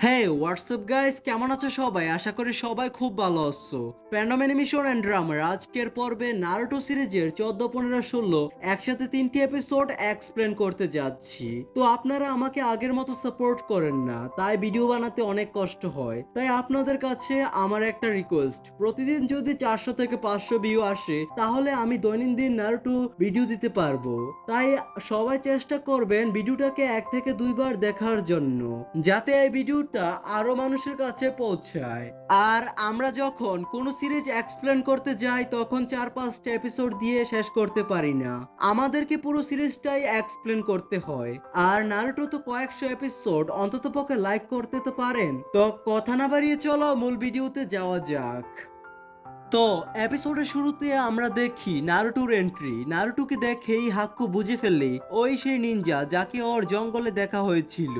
হ্যাঁ WhatsApp guys, কেমন আছো সবাই? আশা করি সবাই খুব ভালো আছো। প্যান্ডাম অ্যানিমেশন এন্ড ড্রামার আজকের পর্বে নারুটো সিরিজের 14, 15, 16 একসাথে 3টি এপিসোড এক্সপ্লেন করতে যাচ্ছি। তো আপনারা আমাকে আগের মতো সাপোর্ট করেন না, তাই ভিডিও বানাতে অনেক কষ্ট হয়। তাই আপনাদের কাছে আমার একটা রিকোয়েস্ট, প্রতিদিন যদি 400 থেকে 500 ভিউ আসে তাহলে আমি দৈনন্দিন নারুটো ভিডিও দিতে পারবো। তাই সবাই চেষ্টা করবেন ভিডিওটাকে 1 থেকে 2 বার দেখার জন্য, যাতে এই ভিডিওটা আরো মানুষের কাছে পৌঁছায়। আর আমরা যখন কোনো সিরিজ এক্সপ্লেন করতে যাই তখন 4-5টা এপিসোড দিয়ে শেষ করতে পারি না, আমাদেরকে পুরো সিরিজটাই এক্সপ্লেন করতে হয়। আর নারুটো তো কয়েকশো এপিসোড, অন্ততপক্ষে লাইক করতে তো পারেন। তো কথা না বাড়িয়ে চলো মূল ভিডিওতে যাওয়া যাক। তো এপিসোডের শুরুতে আমরা দেখি নারুটোর এন্ট্রি। নারুটোকে দেখেই হাক্কু বুঝে ফেললে ওই সেই নিনজা যাকে ওর জঙ্গলে দেখা হয়েছিল।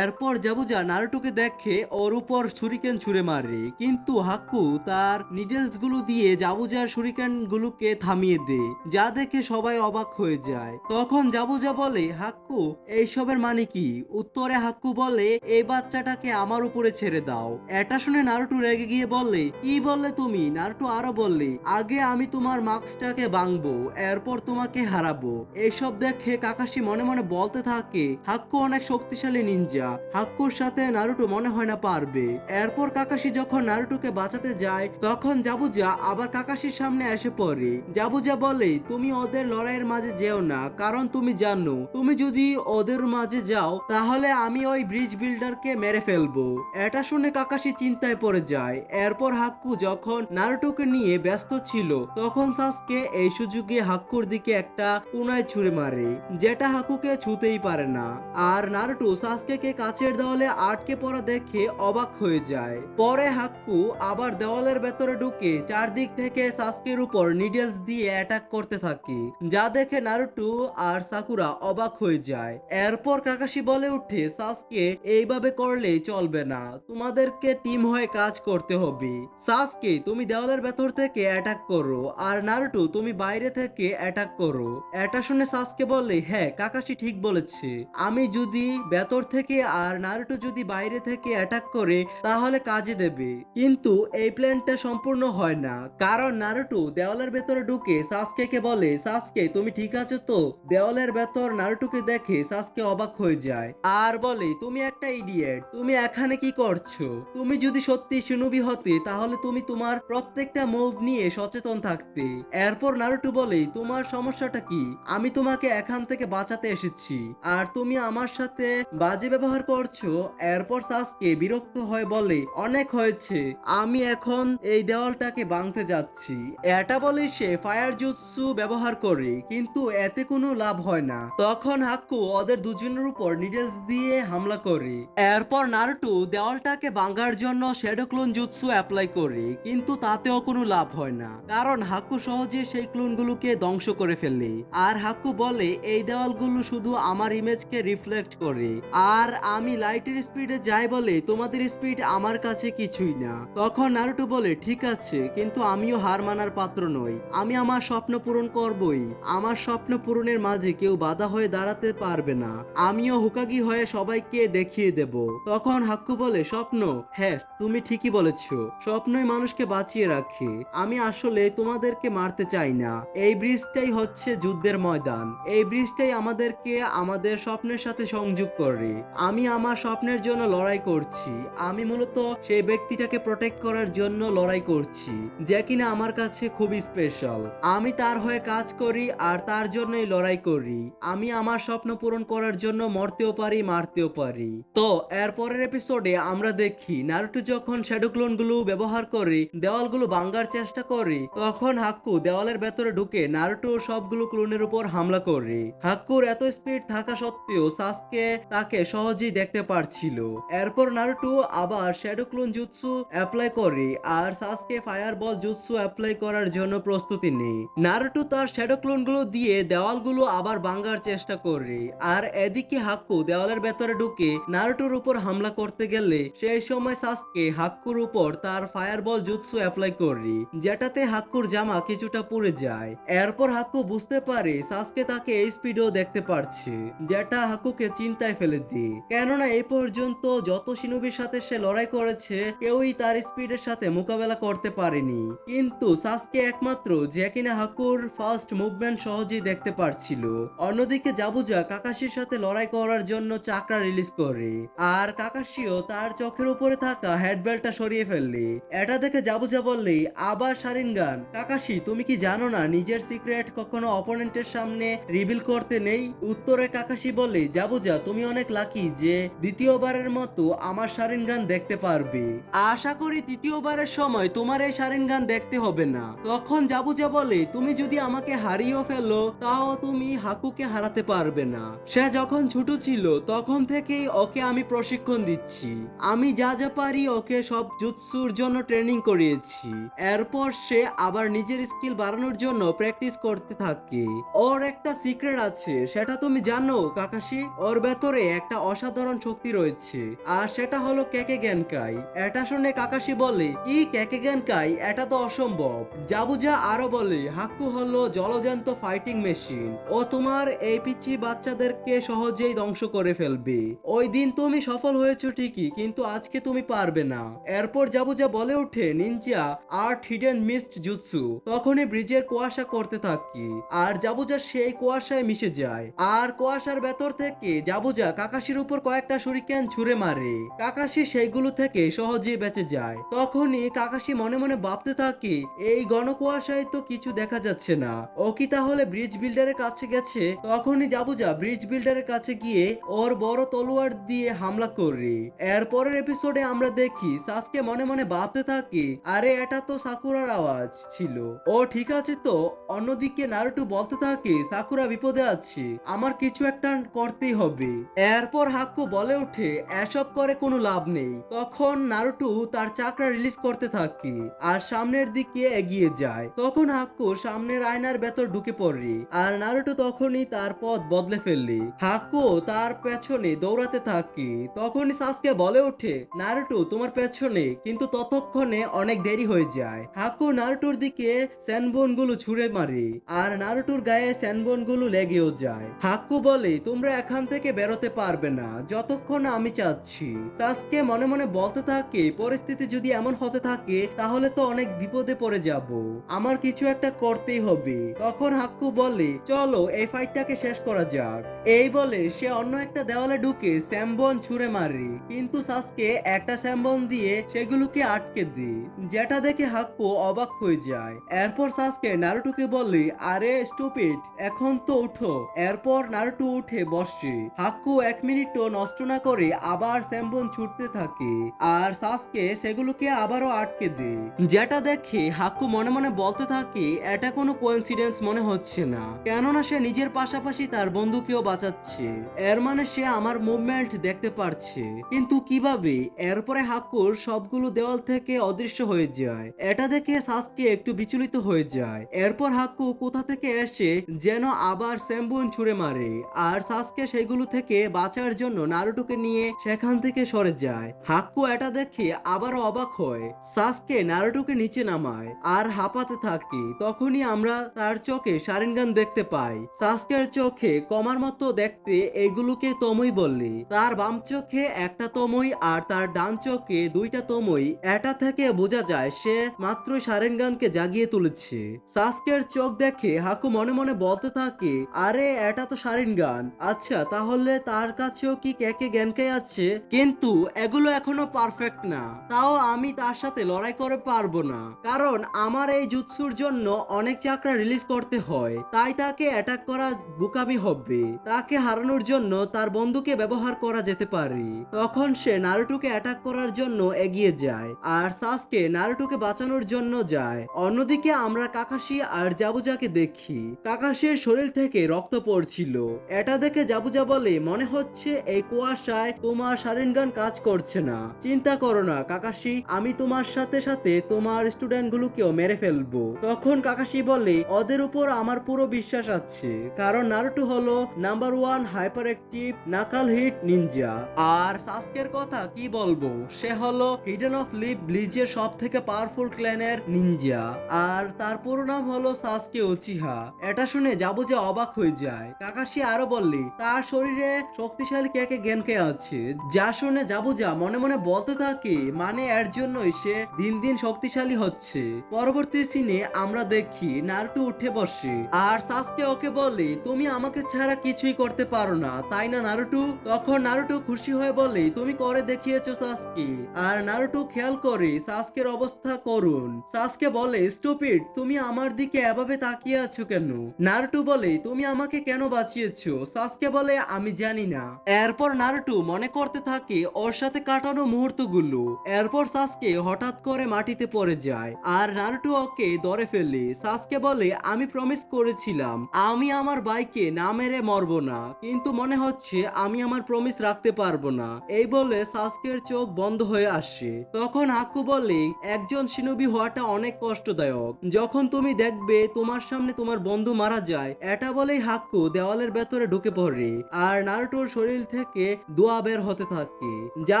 এরপর জাবুজা নারুটোকে দেখে ওর উপর ছুরিকেন ছুঁড়ে মারে, কিন্তু হাক্কু তার নিডলস গুলো দিয়ে জাবুজার ছুরিকেন গুলোকে থামিয়ে দেয়, যা দেখে সবাই অবাক হয়ে যায়। তখন জাবুজা বলে, হাক্কু এইসবের মানে কি? উত্তরে হাক্কু বলে, এই বাচ্চাটাকে আমার উপরে ছেড়ে দাও। এটা শুনে নারুটো রেগে গিয়ে বলে, কি বললে তুমি? নারুটো আরো বললে, আগে আমি তোমার মাস্কটাকে ভাঙবো, এরপর তোমাকে হারাবো। এইসব দেখে কাকাশি মনে মনে বলতে থাকে, হাক্কু অনেক শক্তিশালী নিনজা, হাক্কুর সাথে নারুটো মনে হয় না পারবে। এরপর কাকাশি যখন নারুটোকে বাঁচাতে যায় তখন জাবুজা আবার কাকাশির সামনে এসে পড়ে। জাবুজা বলে, তুমি ওদের লড়াইয়ের মাঝে যেও না, কারণ তুমি জানো তুমি যদি ওদের মাঝে যাও তাহলে আমি ওই ব্রিজ বিল্ডারকে মেরে ফেলবো। এটা শুনে কাকাশি চিন্তায় পড়ে যায়। এরপর হাক্কু যখন নারুটোকে নিয়ে ব্যস্ত ছিল তখন সাসকে এই সুযোগে হাক্কুর দিকে একটা কুনায় ছুঁড়ে মারে, যেটা হাক্কুকে ছুঁতেই পারে না। আর নারুটো সাসকে কাছের দেওয়ালে আটকে পড়া দেখে অবাক হয়ে যায়। পরে হাক্কু আবার দেওয়ালের ভেতরে ঢুকে চারদিক থেকে সাসকের উপর নিডলস দিয়ে অ্যাটাক করতে থাকে, যা দেখে নারুটো আর সাকুরা অবাক হয়ে যায়। এরপর কাকাশি বলে উঠে, সাসকে এইভাবে করলে চলবে না, তোমাদেরকে টিম হয়ে কাজ করতে হবে। সাসকে তুমি দেওয়ালের ভেতর থেকে অ্যাটাক করো, আর নারুটো তুমি বাইরে থেকে অ্যাটাক করো। এটা শুনে সাসকে বলে, হ্যাঁ কাকাশি ঠিক বলেছে, আমি যদি ভেতর থেকে আর নারুটো যদি বাইরে থেকে অ্যাটাক করে তাহলে কাজে দেবে। কিন্তু এই প্ল্যানটা সম্পূর্ণ হয় না, কারণ নারুটো দেওয়ালের ভেতরে ঢুকে সাসকে বলে, সাসকে তুমি ঠিক আছো তো? দেওয়ালের ভেতর নারুটোকে দেখে সাসকে অবাক হয়ে যায় আর বলে, তুমি একটা ইডিয়েট, তুমি এখানে কি করছো? তুমি যদি সত্যি শিনোবি হতে তাহলে তুমি তোমার প্রত্যেকটা মুভ নিয়ে সচেতন থাকতে। এরপর নারুটো বলে, তোমার সমস্যাটা কি? আমি তোমাকে এখান থেকে বাঁচাতে এসেছি আর তুমি আমার সাথে বাজে ব্যবহার করছো। এরপর সাসকে বিরক্ত হয়ে বলে, অনেক হয়েছে, আমি এখন এই দেওয়ালটাকে ভাঙতে যাচ্ছি। এটা বলে সে ফায়ার জুৎসু ব্যবহার করে, কিন্তু এতে কোনো লাভ হয় না। তখন হাক্কু ওদের দুজনের উপর নিডলস দিয়ে হামলা করে। এরপর নারুটো দেওয়ালটাকে ভাঙার জন্য শ্যাডো ক্লোন জুৎসু অ্যাপ্লাই করে, কিন্তু তাতেও কোনো লাভ হয় না, কারণ হাক্কু সহজে সেই ক্লোনগুলোকে ধ্বংস করে ফেলে। আর হাক্কু বলে, এই দেওয়ালগুলো শুধু আমার ইমেজকে রিফ্লেক্ট করে, আর আমি লাইটের স্পিডে যাই বলে তোমাদের স্পিড আমার কাছে কিছুই না। তখন নারুটো বলে, ঠিক আছে, কিন্তু আমিও হার মানার পাত্র নই, আমি আমার স্বপ্ন পূরণ করবই। আমার স্বপ্ন পূরণের মাঝে কেউ বাধা হয়ে দাঁড়াতে পারবে না, আমিও হুকাগি হয়ে সবাইকে দেখিয়ে দেব। তখন হাক্কু বলে, স্বপ্ন? হ্যাঁ তুমি ঠিকই বলেছো, স্বপ্নই মানুষকে বাঁচিয়ে রাখে। আমি আসলে তোমাদেরকে মারতে চাই না, এই ব্রিজটাই হচ্ছে যুদ্ধের ময়দান, এই ব্রিজটাই আমাদেরকে আমাদের স্বপ্নের সাথে সংযোগ করে। আমি আমার স্বপ্নের জন্য লড়াই করছি, আমি মূলত সেই ব্যক্তিটাকে প্রোটেক্ট করার জন্য লড়াই করছি, যে কিনা আমার কাছে খুবই স্পেশাল। আমি তার হয়ে কাজ করি আর তার জন্যই লড়াই করি। আমি আমার স্বপ্ন পূরণ করার জন্য মরতেও পারি, মারতেও পারি। তো এর পরের এপিসোডে আমরা দেখি নারুটো যখন শ্যাডো ক্লোন গুলো ব্যবহার করে দেওয়ালগুলো ভাঙার চেষ্টা করে, তখন হাক্কু দেওয়ালের ভেতরে ঢুকে নারুটোর সবগুলো ক্লোনের উপর হামলা করে। হাক্কুর এত স্পিড থাকা সত্ত্বেও সাসকে তাকে সহজেই দেখতে পারছিল। এরপর নারুটো আবার শ্যাডো ক্লোন জুৎসু অ্যাপ্লাই করে আর সাসকে ফায়ার বল জুৎসু অ্যাপ্লাই করার জন্য প্রস্তুতি নেয়। নারুটো তার শ্যাডো ক্লোন গুলো দিয়ে দেওয়ালগুলো আবার ভাঙার চেষ্টা করে, আর এদিকে হাক্কু দেওয়ালের ভেতরে ঢুকে নারুটোর উপর হামলা করতে গেলে সেই সময় সাসকে হাক্কুর উপর তার ফায়ার বল জুৎসু অ্যাপ্লাই করে। করে, যেটাতে হাক্কুর জামা কিছুটা পুড়ে যায়। এরপর হাক্কু বুঝতে পারে সাসকে তাকে এই স্পিডেও দেখতে পারছে, যেটা হাক্কুকে চিন্তায় ফেলে দেয়। কেননা এই পর্যন্ত যত শিনোবির সাথে সে লড়াই করেছে কেউই তার স্পিডের সাথে মোকাবেলা করতে পারেনি, কিন্তু সাসকে একমাত্র যে কিনা হাক্কুর ফার্স্ট মুভমেন্ট সহজেই দেখতে পারছিল। অন্যদিকে জাবুজা কাকাশির সাথে লড়াই করার জন্য চাকরা রিলিজ করে, আর কাকাশিও তার চোখের উপরে থাকা হেডবেল্টটা সরিয়ে ফেললে। এটা দেখে জাবুজা বললে, আবার শারিনগান? কাকাশি, তুমি কি জানো না নিজের সিক্রেট কখনো অপোনেন্টের সামনে রিভিল করতে নেই? উত্তরে কাকাশি বলে, জাবুজা তুমি অনেক লাকি যে দ্বিতীয়বারের মতো আমার শারিনগান দেখতে পারবে। আশা করি তৃতীয়বারের সময় তোমার এই শারিনগান দেখতে হবে না। তখন জাবুজা বলে, তুমি যদি আমাকে হারিয়েও ফেলো তাও তুমি হাকুকে হারাতে পারবে না। সে যখন ছোট ছিল তখন থেকেই ওকে আমি প্রশিক্ষণ দিচ্ছি, আমি যা যা পারি ওকে সব জুৎসুর জন্য ট্রেনিং করিয়েছি। এরপর সে আবার নিজের স্কিল বাড়ানোর জন্য প্র্যাকটিস করতে থাকে। ওর একটা সিক্রেট আছে, সেটা তুমি জানো কাকাশি? ওর ভেতরে একটা অসাধারণ শক্তি রয়েছে, আর সেটা হলো কেকে গেনকাই। এটা শুনে কাকাশি বলে, কি কেকে গেনকাই? এটা তো অসম্ভব। জাবুজা আরো বলে, হাক্কু হলো জলজান্ত ফাইটিং মেশিন, ও তোমার এই পিচ্চি বাচ্চাদেরকে সহজেই ধ্বংস করে ফেলবে। ওই দিন তুমি সফল হয়েছো ঠিকই, কিন্তু আজকে তুমি পারবে না। এরপর জাবুজা বলে ওঠে, Ninja art hidden mist jutsu. তখনই ব্রিজের কুয়াশা করতে থাকি, আর জাবুজা সেই কুয়াশায় মিশে যায়, আর কুয়াশার ভেতর থেকে জাবুজা কাকাশির উপর কয়েকটা শুরিকেন ছুঁড়ে মারে। কাকাশি সেইগুলো থেকে সহজেই বেঁচে যায়। তখনই কাকাশি মনে মনে ভাবতে থাকে, এই ঘন কুয়াশায় তো কিছু দেখা যাচ্ছে না, ও কি তাহলে ব্রিজ বিল্ডারের কাছে গেছে? তখনই জাবুজা ব্রিজ বিল্ডারের কাছে গিয়ে ওর বড় তলোয়ার দিয়ে হামলা করে। এরপরের এপিসোডে আমরা দেখি সাসকে মনে মনে ভাবতে থাকে, আরে এটা তো সাকুরার আওয়াজ ছিল, ও ঠিক আছে তো। অন্যদিকে নারুটো বলতে থাকে, সাকুরা বিপদে আছে, আমার কিছু একটা করতেই হবে। এরপর হাক্কু বলে ওঠে, এসব করে কোনো লাভ নেই। তখন নারুটো তার চাকরা রিলিজ করতে থাকে আর সামনের দিকে এগিয়ে যায়। তখন হাক্কু সামনের আয়নার ভেতর ঢুকে পড়ে, আর নারুটো তখনই তার পথ বদলে ফেললে। হাক্কু তার পেছনে দৌড়াতে থাকে। তখনই সাসকে বলে ওঠে, নারুটো তোমার পেছনে, কিন্তু ততক্ষণে অনেক দেরি হয়ে যায়। হাক্কু নারুটোর দিকে স্যানবোন গুলো ছুঁড়ে মারে, আর নারুটোর গায়ে স্যানবোন গুলো লেগেও যায়। হাক্কু বলে, তোমরা এখান থেকে বেরোতে পারবে না যতক্ষণ না আমি চাচ্ছি। সাসকে মনে মনে বলতে থাকে, পরিস্থিতি যদি এমন হতে থাকে তাহলে তো অনেক বিপদে পড়ে যাব, আমার কিছু একটা করতেই হবে। তখন হাক্কু বলে, চলো এই ফাইটটাকে শেষ করা যাক। এই বলে সে অন্য একটা দেওয়ালে ঢুকে স্যামবন ছুঁড়ে মারে, কিন্তু সাসকে একটা স্যামবন দিয়ে সেগুলোকে আটকে দেয়, যেটা দেখে হাক্কু অবাক হয়ে যায়। এরপর সাসকে নারুটোকে বলে, আরে স্টুপিড, এখন তো উঠো। এরপর নারুটো উঠে বসে। হাক্কু 1 মিনিটও নষ্ট না করে আবার স্যামবন ছুটতে থাকে, আর সাসকে সেগুলোকে আবারও আটকে দেয়, যেটা দেখে হাক্কু মনে মনে বলতে থাকে, এটা কোনো কোইন্সিডেন্স মনে হচ্ছে না, কেননা সে নিজের পাশাপাশি তার বন্ধুকেও বাঁচাচ্ছে, এর মানে সে আমার মুভমেন্ট দেখতে পারছে, কিন্তু কিভাবে? এরপরে হাক্কুর সবগুলো দেওয়াল থেকে অদৃশ্য হয়ে যায়। এটা দেখে সাসকে একটু বিচলিত হয়ে যায়। এরপর হাক্কু কোথা থেকে এসে যেন আবার স্যামবন ছুঁড়ে মারে, আর সাসকে সেগুলো থেকে বাঁচার জন্য নারুটোকে নিয়ে সেখান থেকে সরে যায়। হাক্কু এটা দেখে আবারও অবাক হয়। সাসকে নারুটোকে নিচে নামায় আর হাঁপাতে থাকে। তখনই আমরা তার চোখে শারিনগান দেখতে পাই। সাসকের চোখে কমার মতো দেখতে এগুলোকে তমই বললে। তার বাম চোখে একটা তমই আর তার ডান চোখে 2টা তমই। এটা থেকে বোঝা যায় সে মাত্রই শারিনগানকে জাগিয়ে তুলেছে। সাসকের চোখ দেখে হাক্কু মনে মনে বলতে থাকে, আরে এটা তো শারিনগান, আচ্ছা তাহলে তার কাছেও কি কেকে গেনকাই আছে? কিন্তু এগুলো এখনো পারফেক্ট না, তাও আমি তার সাথে লড়াই করে পারবো না, কারণ আমার এই জুৎসুর জন্য অনেক চাকরা রিলিজ করতে হয়, তাই তাকে অ্যাটাক করা বোকামি হবে। তাকে হারানোর জন্য তার বন্ধুকে ব্যবহার করা যেতে পারে। তখন সে নারুটোকে অ্যাটাক করার জন্য এগিয়ে যায়, আর সাসকে নারুটোকে বাঁচানোর জন্য যায়। অন্যদিকে আমরা কাকাশি আর জাবুজাকে দেখি। কাকাশির শরীর থেকে রক্ত পড়ছিল। এটা দেখে জাবুজা বলে, মনে হচ্ছে এই কুয়াশায় তোমার শারিনগান কাজ করছে না। চিন্তা করো না কাকাশি, আমি তোমার সাথে সাথে তোমার স্টুডেন্ট গুলোকেও মেরে ফেলবো। তখন কাকাশি বলে, ওদের উপর আমার পুরো বিশ্বাস আছে, কারণ নারুটো হলো নাম্বার 1 হাইপার অ্যাক্টিভ নাকাল হিট নিনজা। আর সাসকের কথা কি বলবো, সে হলো হিডেন অফ লিপ ব্লিজের সব থেকে পাওয়ারফুল পাওয়ারফুল ক্ল্যানের নিনজা, আর তার পুরো নাম হলো সাসকে উচিহা। এটা শুনে জাবুজা অবাক হয়ে যায়। কাকাশি আরো বললি তার শরীরে শক্তিশালী কেকে গেনকে আছে, যা শুনে জাবুজা মনে মনে বলতে থাকে মানে এর জন্যই সে দিন দিন শক্তিশালী হচ্ছে। পরবর্তী সিনে আমরা দেখি নারুটো উঠে বসে আর সাসকে ওকে বলে তুমি আমাকে ছাড়া কিছুই করতে পারো না তাই না নারুটো। তখন নারুটো খুশি হয়ে বলে তুমি করে দেখিয়েছো সাসকে। আর নারুটো খেয়াল করে সাসকের অবস্থা করুন। সাসকে বলে স্টুপিড তুমি আমার দিকে এভাবে তাকিয়ে আছো কেন। নারুটো বলে তুমি আমাকে কেন বাঁচিয়েছো। সাসকে বলে আমি জানি না। এরপর নারুটো মনে করতে থাকে ওর সাথে কাটানো মুহূর্তগুলো। এরপর সাসকে হঠাৎ করে মাটিতে পড়ে যায় আর নারুটো ওকে ধরে ফেলে। সাসকে বলে আমি প্রমিস করেছিলাম আমি আমার ভাইকে না মেরে মরবো না, কিন্তু মনে হচ্ছে আমি আমার প্রমিস রাখতে পারবো না। এই বলে সাসকের চোখ বন্ধ হয়ে আসে। তখন হাক্কু বলে একজন শিনোবি হওয়াটা অনেক কষ্টদায়ক, যখন তুমি দেখবে তোমার সামনে তোমার বন্ধু মারা যায়। এটা বলেই হাক্কু দেওয়ালের ভেতরে ঢুকে পড়ে আর নারুটোর শরীর থেকে দোয়া বের হতে থাকে, যা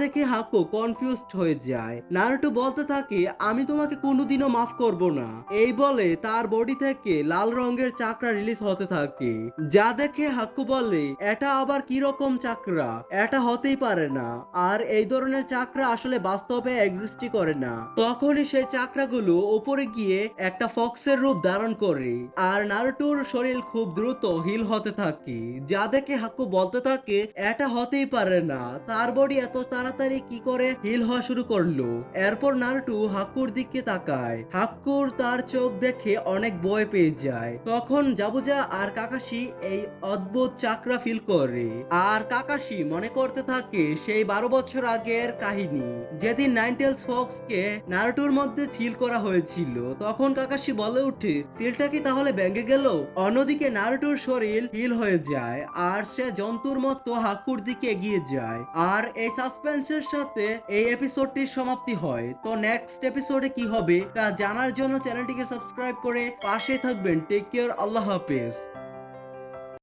দেখে হাক্কু কনফিউজড হয়ে যায়। নারুটো বলতে থাকে আমি তোমাকে কোনোদিনও মাফ করব না। এই বলে তার বডি থেকে লাল রঙের চাকরা রিলিজ হতে থাকে, যা দেখে হাক্কু বলে এটা আবার কি রকম চাকরা, এটা হতেই পারে না। আর এই ধরনের চাকরা আসলে বাস্তবে এক্সিস্টই করে না। তখনই সেই চাকরাগুলো উপরে গিয়ে একটা ফক্সের রূপ ধারণ করে আর নারুটোর শরীর খুব দ্রুত হিল হতে থাকে, যা দেখে হাক্কু বলতে থাকে এটা হতেই পারে না, তার বডি এত তাড়াতাড়ি কি করে হিল হওয়া শুরু করলো। এরপর নারুটো হাক্কুর দিকে তাকায়। হাক্কুর তার চোখ দেখে অনেক ভয় পেয়ে যায়। তখন জাবুজা আর কাকাশি এই অদ্ভুত চাকরা ফিল করে আর কাকাশি মনে করতে থাকে সেই 12 বছর আগের কাহিনী, যেদিন নাইনটেলস ফক্সকে নারুটোর মধ্যে সিল করা হয়েছিল। তখন কাকাশি বলে উঠে সিলটা কি তাহলে ভেঙে গেল। অন্যদিকে নারুটোর শরীর হিল হয়ে যায় আর সে জন্তুর মতো হাক্কুর দিকে এগিয়ে যায়। আর এই সাসপেন্সের সাথে এই এপিসোডটির সমাপ্তি হয়। তো নেক্সট এপিসোডে কি হবে তা জানার জন্য চ্যানেলটিকে সাবস্ক্রাইব করে পাশে থাকবেন। টেক কেয়ার, আল্লাহ হাফেজ।